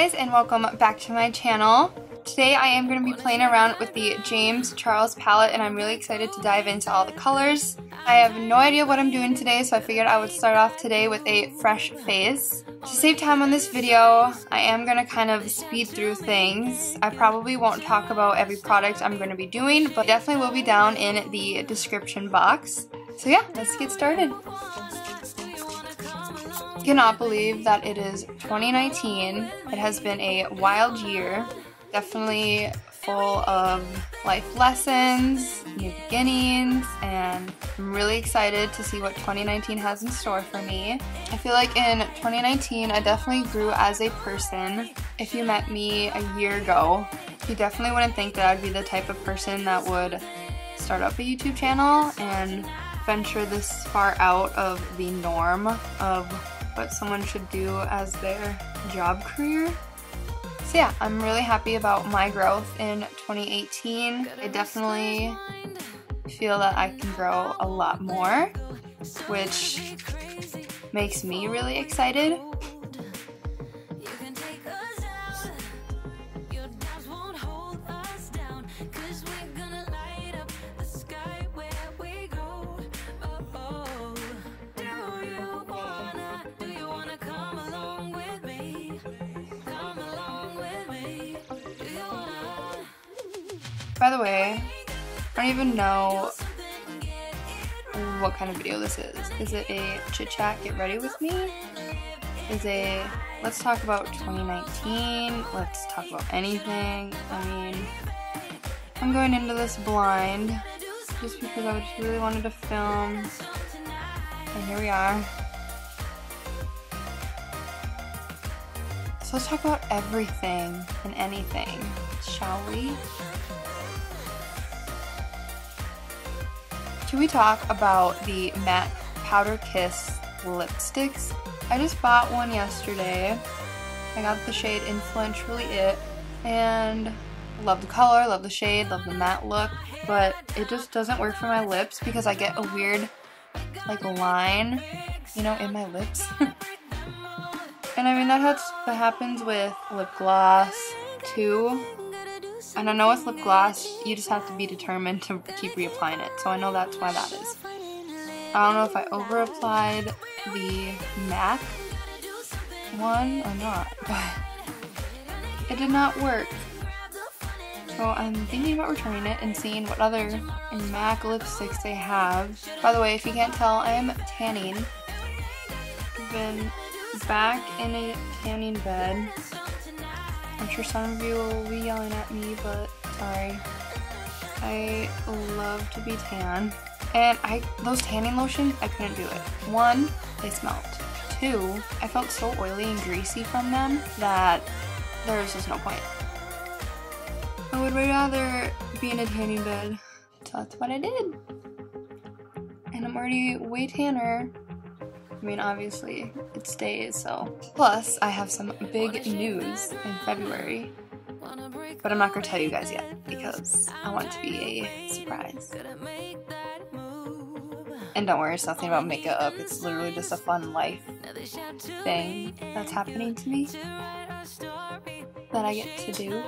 guys, and welcome back to my channel. Today I am going to be playing around with the James Charles palette, and I'm really excited to dive into all the colors. I have no idea what I'm doing today, so I figured I would start off today with a fresh face. To save time on this video, I am going to kind of speed through things. I probably won't talk about every product I'm going to be doing, but definitely will be down in the description box. So yeah, let's get started. I cannot believe that it is 2019. It has been a wild year, definitely full of life lessons, new beginnings, and I'm really excited to see what 2019 has in store for me. I feel like in 2019 I definitely grew as a person. If you met me a year ago, you definitely wouldn't think that I'd be the type of person that would start up a YouTube channel and venture this far out of the norm of what someone should do as their job career. So yeah, I'm really happy about my growth in 2018. I definitely feel that I can grow a lot more, which makes me really excited. By the way, I don't even know what kind of video this is. Is it a chit chat, get ready with me? Is a let's talk about 2019, let's talk about anything? I mean, I'm going into this blind just because I just really wanted to film, and here we are. So let's talk about everything and anything, shall we? Should we talk about the Matte Powder Kiss lipsticks? I just bought one yesterday. I got the shade Influentially It, and love the color, love the shade, love the matte look, but it just doesn't work for my lips because I get a weird like line, you know, in my lips. And I mean that happens with lip gloss too. And I know with lip gloss, you just have to be determined to keep reapplying it, so I know that's why that is. I don't know if I over-applied the MAC one or not, but it did not work. So I'm thinking about returning it and seeing what other MAC lipsticks they have. By the way, if you can't tell, I am tanning. I've been back in a tanning bed. I'm sure some of you will be yelling at me, but sorry. I love to be tan. And those tanning lotions, I couldn't do it. One, they smelled. Two, I felt so oily and greasy from them that there was just no point. I would rather be in a tanning bed. So that's what I did. And I'm already way tanner. I mean, obviously, it stays, so. Plus, I have some big news in February, but I'm not going to tell you guys yet, because I want it to be a surprise. And don't worry, it's nothing about makeup, it's literally just a fun life thing that's happening to me, that I get to do.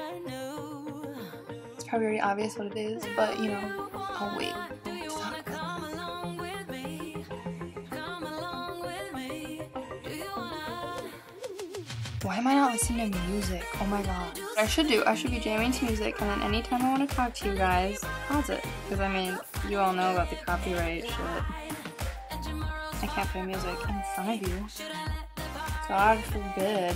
It's probably already obvious what it is, but, you know, I'll wait. Why am I not listening to music? Oh my god. What I should do, I should be jamming to music, and then anytime I want to talk to you guys, pause it. Because I mean, you all know about the copyright shit. I can't play music in front of you. God forbid.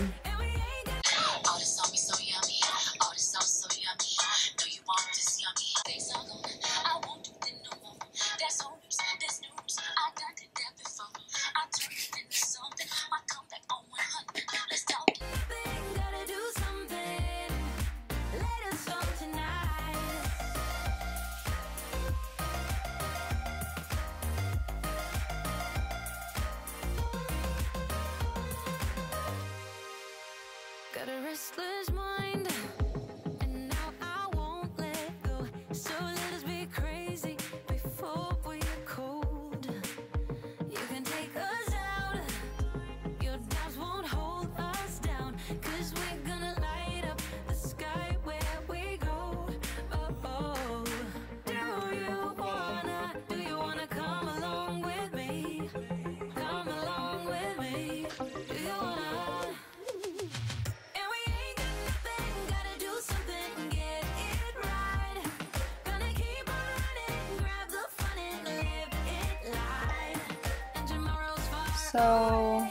So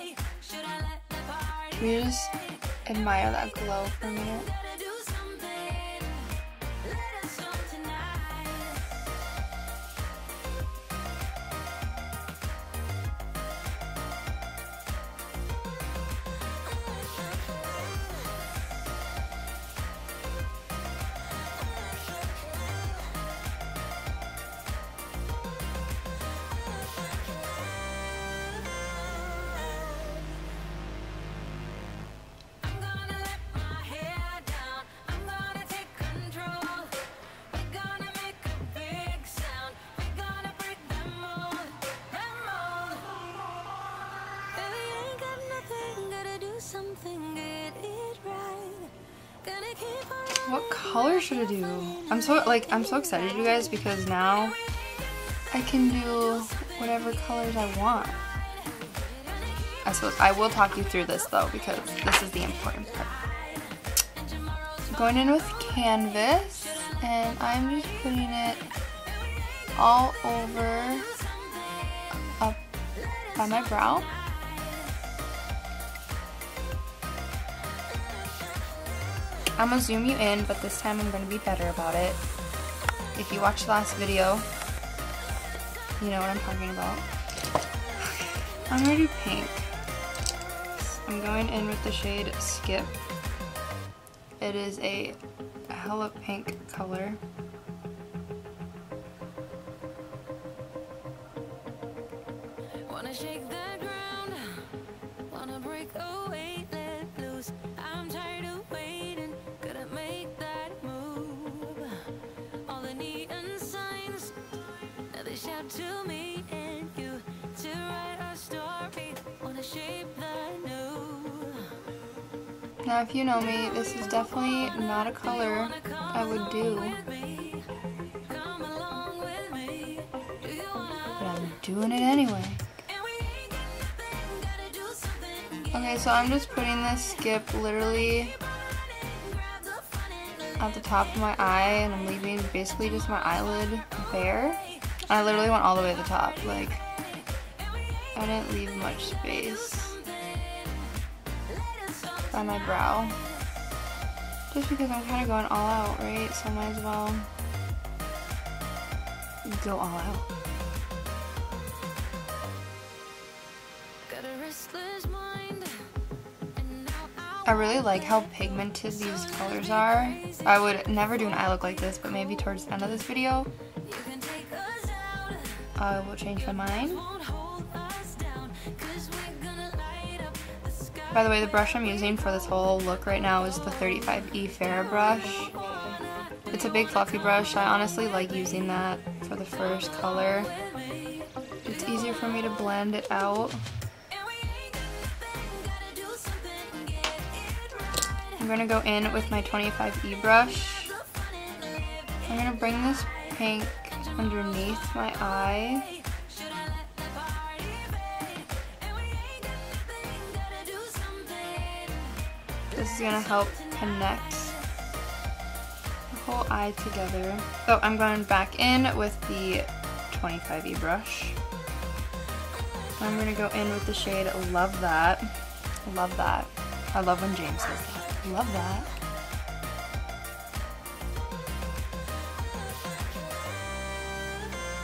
can we just admire that glow for a minute? What color should I do? I'm so excited, you guys, because now I can do whatever colors I want. I suppose I will talk you through this though, because this is the important part. So going in with canvas, and I'm just putting it all over up by my brow. I'm gonna zoom you in, but this time I'm gonna be better about it. If you watched the last video, you know what I'm talking about. I'm gonna do pink. I'm going in with the shade Skip. It is a hella pink color. Wanna shake that ground, wanna break away, let loose. I'm tired of waiting, gotta make that move. All the neon signs, now they shout to me and you to write our story. Wanna shape the new. Now if you know me, this is definitely not a color I would do. But I'm doing it anyway. Okay, so I'm just putting this Skip literally at the top of my eye, and I'm leaving basically just my eyelid bare. I literally went all the way to the top, like I didn't leave much space by my brow. Just because I'm kind of going all out, right? So I might as well go all out. I really like how pigmented these colors are. I would never do an eye look like this, but maybe towards the end of this video, I will change my mind. By the way, the brush I'm using for this whole look right now is the 35E Farrah brush. It's a big fluffy brush. I honestly like using that for the first color. It's easier for me to blend it out. I'm going to go in with my 25E brush. I'm going to bring this pink underneath my eye. This is going to help connect the whole eye together. So I'm going back in with the 25E brush. I'm going to go in with the shade Love That. Love That. I love when James says that. Love that.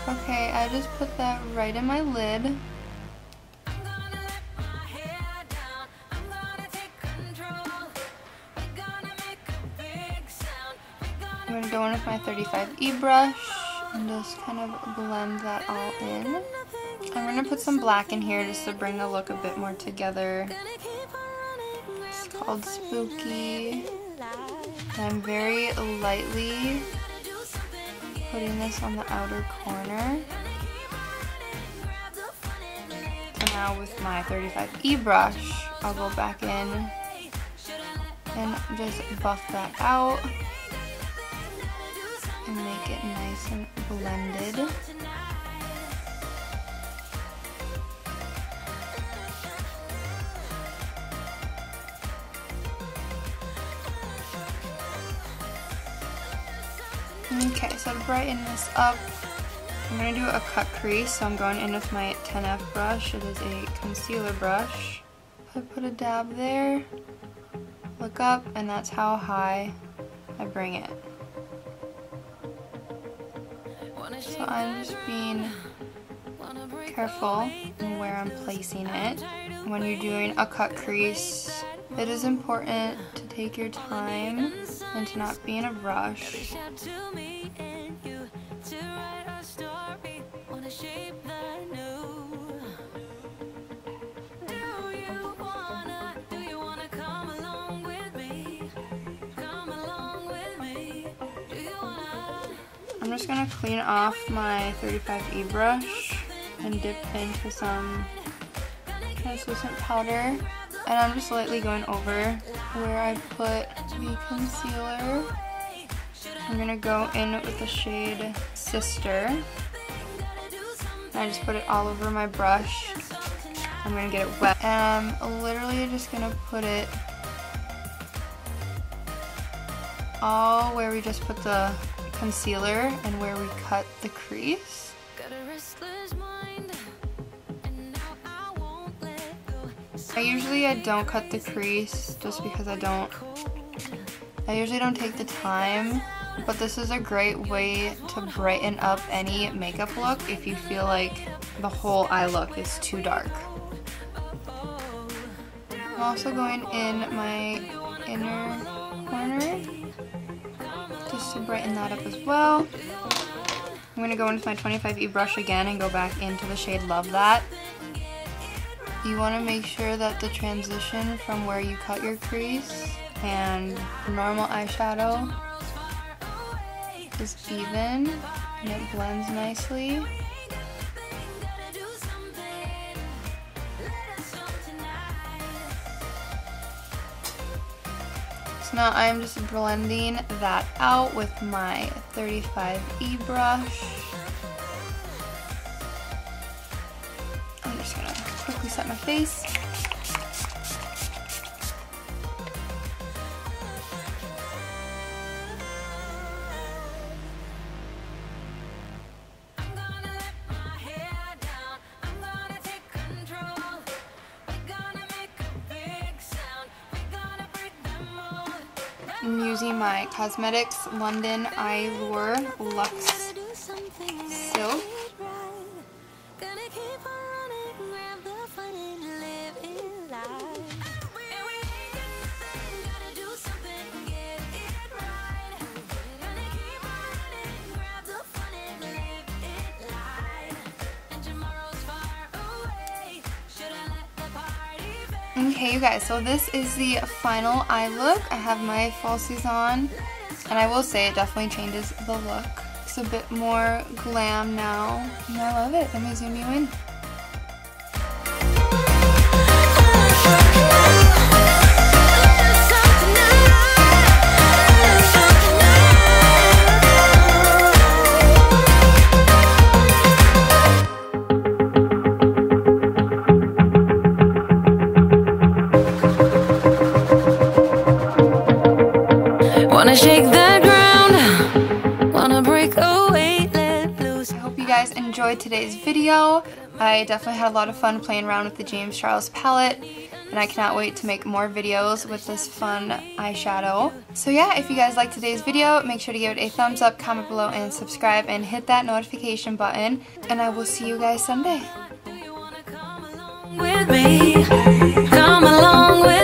Okay, I just put that right in my lid. I'm going to go in with my 35E brush and just kind of blend that all in. I'm going to put some black in here just to bring the look a bit more together. It's called Spooky. And I'm very lightly putting this on the outer corner. So now with my 35E brush, I'll go back in and just buff that out and make it nice and blended. Okay, so to brighten this up, I'm going to do a cut crease, so I'm going in with my 10F brush. It is a concealer brush. I put a dab there, look up, and that's how high I bring it. So I'm just being careful in where I'm placing it. When you're doing a cut crease, it is important to take your time and to not be in a rush. I'm just going to clean off my 35E brush and dip into some translucent powder, and I'm just lightly going over where I put the concealer. I'm going to go in with the shade Sister, and I just put it all over my brush. I'm going to get it wet, and I'm literally just going to put it all where we just put the concealer and where we cut the crease. I don't cut the crease just because I usually don't take the time, but this is a great way to brighten up any makeup look if you feel like the whole eye look is too dark. I'm also going in my inner corner just to brighten that up as well. I'm going to go into my 25E brush again and go back into the shade Love That. You want to make sure that the transition from where you cut your crease and normal eyeshadow is even and it blends nicely. So now I'm just blending that out with my 35E brush. I'm just gonna quickly set my face. I'm using my Cosmetics London-Ascher Luxe Silk. Okay, you guys, so this is the final eye look. I have my falsies on, and I will say it definitely changes the look. It's a bit more glam now, and I love it. Let me zoom you in. Wanna shake the ground, wanna break away, let loose. I hope you guys enjoyed today's video. I definitely had a lot of fun playing around with the James Charles palette, and I cannot wait to make more videos with this fun eyeshadow. So yeah, if you guys liked today's video, make sure to give it a thumbs up, comment below, and subscribe, and hit that notification button, and I will see you guys Sunday. With me, come along with